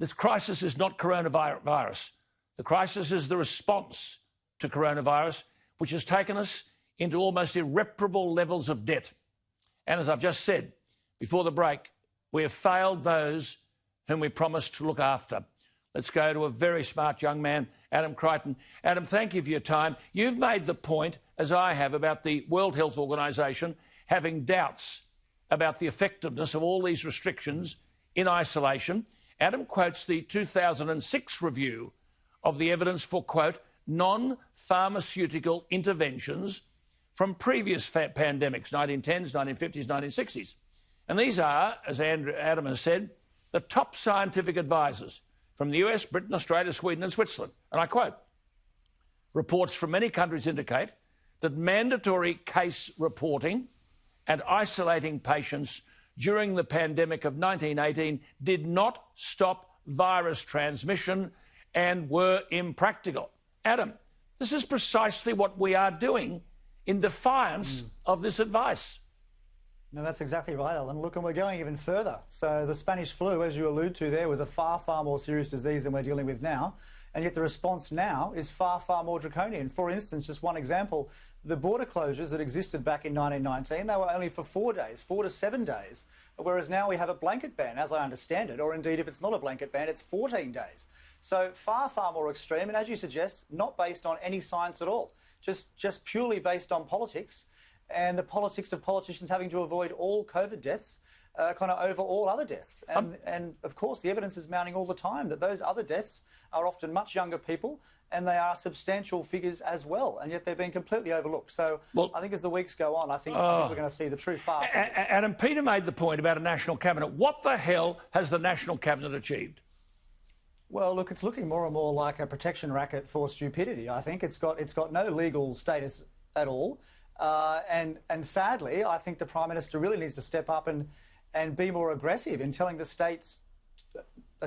this crisis is not coronavirus. The crisis is the response to coronavirus, which has taken us into almost irreparable levels of debt. And as I've just said before the break, we have failed those whom we promised to look after. Let's go to a very smart young man, Adam Creighton. Adam, thank you for your time. You've made the point, as I have, about the World Health Organization having doubts about the effectiveness of all these restrictions in isolation. Adam quotes the 2006 review of the evidence for, quote, non-pharmaceutical interventions from previous pandemics, 1910s, 1950s, 1960s. And these are, as Adam has said, the top scientific advisors from the US, Britain, Australia, Sweden and Switzerland. And I quote, reports from many countries indicate that mandatory case reporting and isolating patients during the pandemic of 1918 did not stop virus transmission and were impractical. Adam, this is precisely what we are doing in defiance of this advice. No, that's exactly right, Alan. Look, and we're going even further. So the Spanish flu, as you allude to there, was a far, far more serious disease than we're dealing with now. And yet the response now is far, far more draconian. For instance, just one example, the border closures that existed back in 1919, they were only for 4 days, 4 to 7 days, whereas now we have a blanket ban, as I understand it, or indeed if it's not a blanket ban, it's 14 days. So far, far more extreme, and as you suggest, not based on any science at all, just purely based on politics, and the politics of politicians having to avoid all COVID deaths kind of over all other deaths. And of course, the evidence is mounting all the time that those other deaths are often much younger people and they are substantial figures as well, and yet they're being completely overlooked. So I think as the weeks go on, I think we're going to see the true farce. Adam, Peter made the point about a national cabinet. What the hell has the national cabinet achieved? Well, look, it's looking more and more like a protection racket for stupidity. I think it's got no legal status at all. And sadly, I think the Prime Minister really needs to step up and be more aggressive in telling the states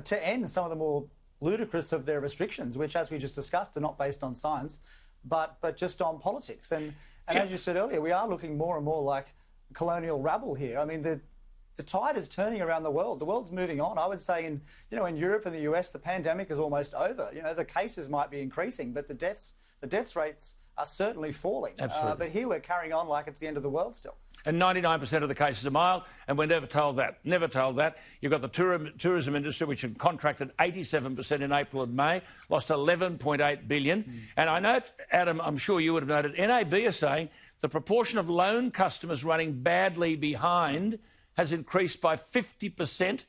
to end some of the more ludicrous of their restrictions, which, as we just discussed, are not based on science, but just on politics. And as you said earlier, we are looking more and more like colonial rabble here. I mean, the tide is turning around the world. The world's moving on. I would say in Europe and the US, the pandemic is almost over. The cases might be increasing, but the death rates are certainly falling. But here we're carrying on like it's the end of the world still. And 99% of the cases are mild, and we're never told that. Never told that. You've got the tourism industry, which had contracted 87% in April and May, lost $11.8 billion. And I note, Adam, I'm sure you would have noted, NAB are saying the proportion of loan customers running badly behind has increased by 50%,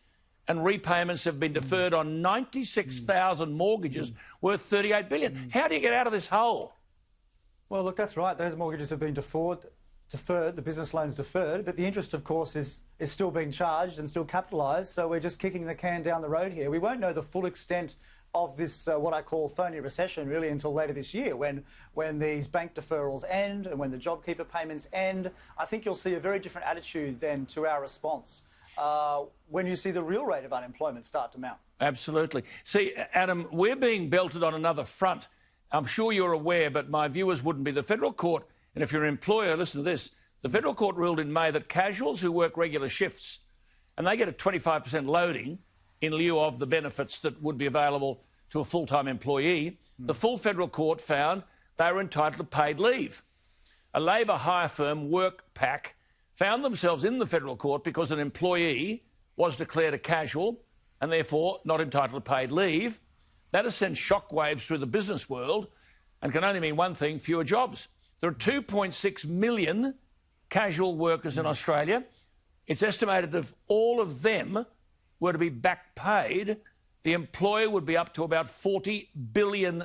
and repayments have been deferred on 96,000 mortgages worth $38 billion. How do you get out of this hole? Well, look, that's right. Those mortgages have been deferred, the business loans deferred, but the interest, of course, is still being charged and still capitalised, so we're just kicking the can down the road here. We won't know the full extent of this, what I call phony recession, really until later this year, when these bank deferrals end and when the JobKeeper payments end. I think you'll see a very different attitude then to our response when you see the real rate of unemployment start to mount. Absolutely. See, Adam, we're being belted on another front. I'm sure you're aware, but my viewers wouldn't be. The federal court, and if you're an employer, listen to this, the federal court ruled in May that casuals who work regular shifts, and they get a 25% loading in lieu of the benefits that would be available to a full-time employee, the full federal court found they were entitled to paid leave. A Labor hire firm, WorkPac, found themselves in the federal court because an employee was declared a casual and therefore not entitled to paid leave. That has sent shockwaves through the business world and can only mean one thing: fewer jobs. There are 2.6 million casual workers in Australia. It's estimated that if all of them were to be back paid, the employer would be up to about $40 billion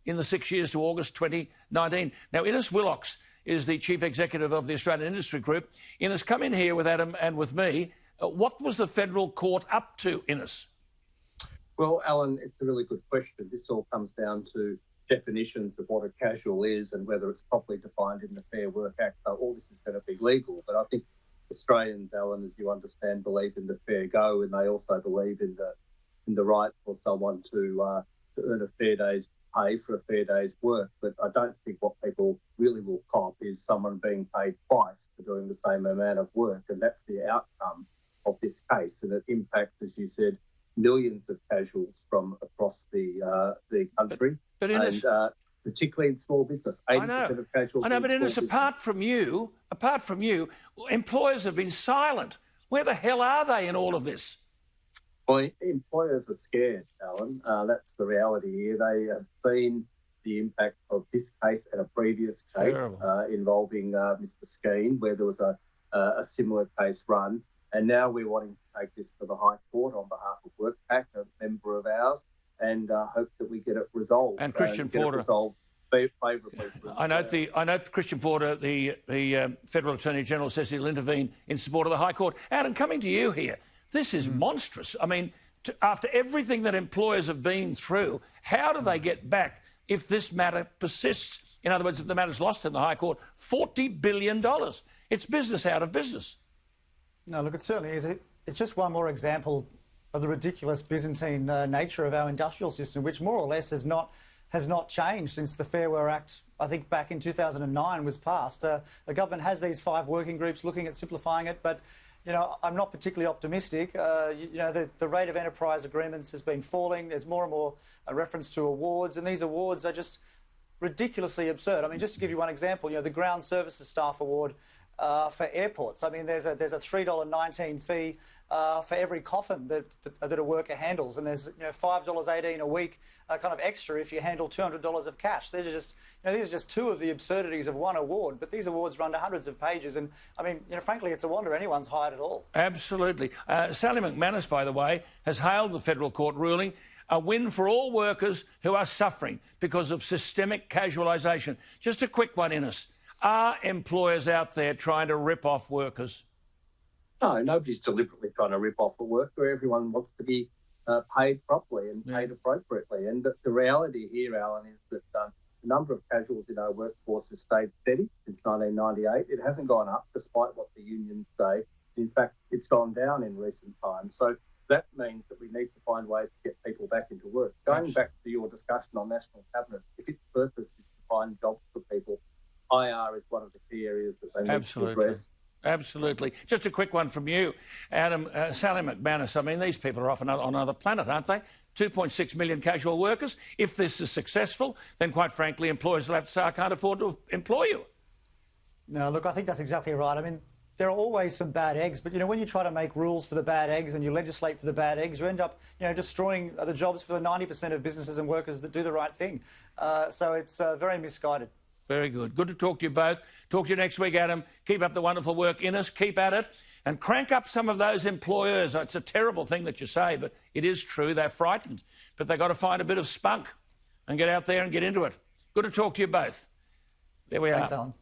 in the 6 years to August 2019. Now, Innes Willox is the Chief Executive of the Australian Industry Group. Innes, come in here with Adam and with me. What was the federal court up to, Innes? Well, Alan, it's a really good question. This all comes down to definitions of what a casual is and whether it's properly defined in the Fair Work Act. So all this is going to be legal, but I think Australians, Alan, as you understand, believe in the fair go, and they also believe in the right for someone to earn a fair day's pay for a fair day's work. But I don't think what people really will cop is someone being paid twice for doing the same amount of work, and that's the outcome of this case, and it impacts, as you said, millions of casuals from across the country, and particularly in small business. 80% of casuals. I know, but Innes, apart from you, employers have been silent. Where the hell are they in all of this? Well, employers are scared, Alan. That's the reality here. They have seen the impact of this case and a previous case involving Mr. Skeen, where there was a similar case run. And now we're wanting to take this to the High Court on behalf of WorkPac, a member of ours, and hope that we get it resolved. And Christian Porter. Favourably. I note Christian Porter, the Federal Attorney General, says he'll intervene in support of the High Court. Adam, coming to you here, this is monstrous. I mean, after everything that employers have been through, how do they get back if this matter persists? In other words, if the matter's lost in the High Court, $40 billion. It's business out of business. No, look, it certainly is. It's just one more example of the ridiculous Byzantine nature of our industrial system, which more or less has not changed since the Fair Work Act, I think back in 2009, was passed. The government has these 5 working groups looking at simplifying it, but you know, I'm not particularly optimistic. The rate of enterprise agreements has been falling. There's more and more a reference to awards, and these awards are just ridiculously absurd. I mean, just to give you one example, the Ground Services Staff Award for airports. I mean, there's a $3.19 fee for every coffin that a worker handles, and there's $5.18 a week kind of extra if you handle $200 of cash. These are just 2 of the absurdities of one award, but these awards run to hundreds of pages, and I mean, frankly, it's a wonder anyone's hired at all. Absolutely. Sally McManus, by the way, has hailed the federal court ruling a win for all workers who are suffering because of systemic casualisation. Just a quick one, Innes. Are employers out there trying to rip off workers? No, nobody's deliberately trying to rip off a worker. Everyone wants to be paid properly and paid appropriately. And the reality here, Alan, is that the number of casuals in our workforce has stayed steady since 1998. It hasn't gone up, despite what the unions say. In fact, it's gone down in recent times. So that means that we need to find ways to get people back into work. Going back to your discussion on National Cabinet, if its purpose is to find jobs for people, IR is one of the key areas that they need to address. Absolutely. Just a quick one from you, Adam. Sally McManus, I mean, these people are off on another planet, aren't they? 2.6 million casual workers. If this is successful, then quite frankly, employers will have to say, I can't afford to employ you. No, look, I think that's exactly right. I mean, there are always some bad eggs, but, when you try to make rules for the bad eggs and you legislate for the bad eggs, you end up, destroying the jobs for the 90% of businesses and workers that do the right thing. So it's very misguided. Very good. Good to talk to you both. Talk to you next week, Adam. Keep up the wonderful work, Innes. Keep at it. And crank up some of those employers. It's a terrible thing that you say, but it is true. They're frightened. But they've got to find a bit of spunk and get out there and get into it. Good to talk to you both. There we are. Thanks, Alan.